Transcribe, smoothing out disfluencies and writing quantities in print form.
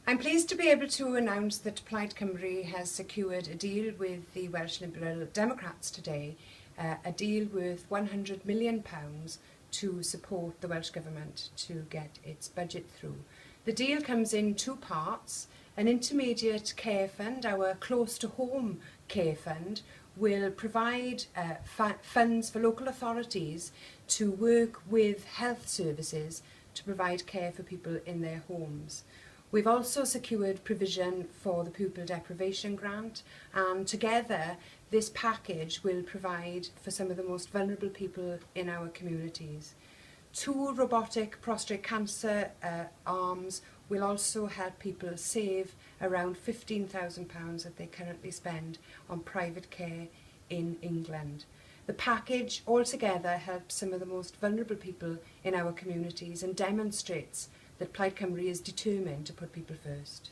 I'm pleased to be able to announce that Plaid Cymru has secured a deal with the Welsh Liberal Democrats today, a deal worth £100 million to support the Welsh Government to get its budget through. The deal comes in two parts. An intermediate care fund, our close-to-home care fund, will provide funds for local authorities to work with health services to provide care for people in their homes. We've also secured provision for the pupil deprivation grant, and together this package will provide for some of the most vulnerable people in our communities. 2 robotic prostate cancer arms will also help people save around £15,000 that they currently spend on private care in England. The package altogether helps some of the most vulnerable people in our communities and demonstrates that Plaid Cymru is determined to put people first.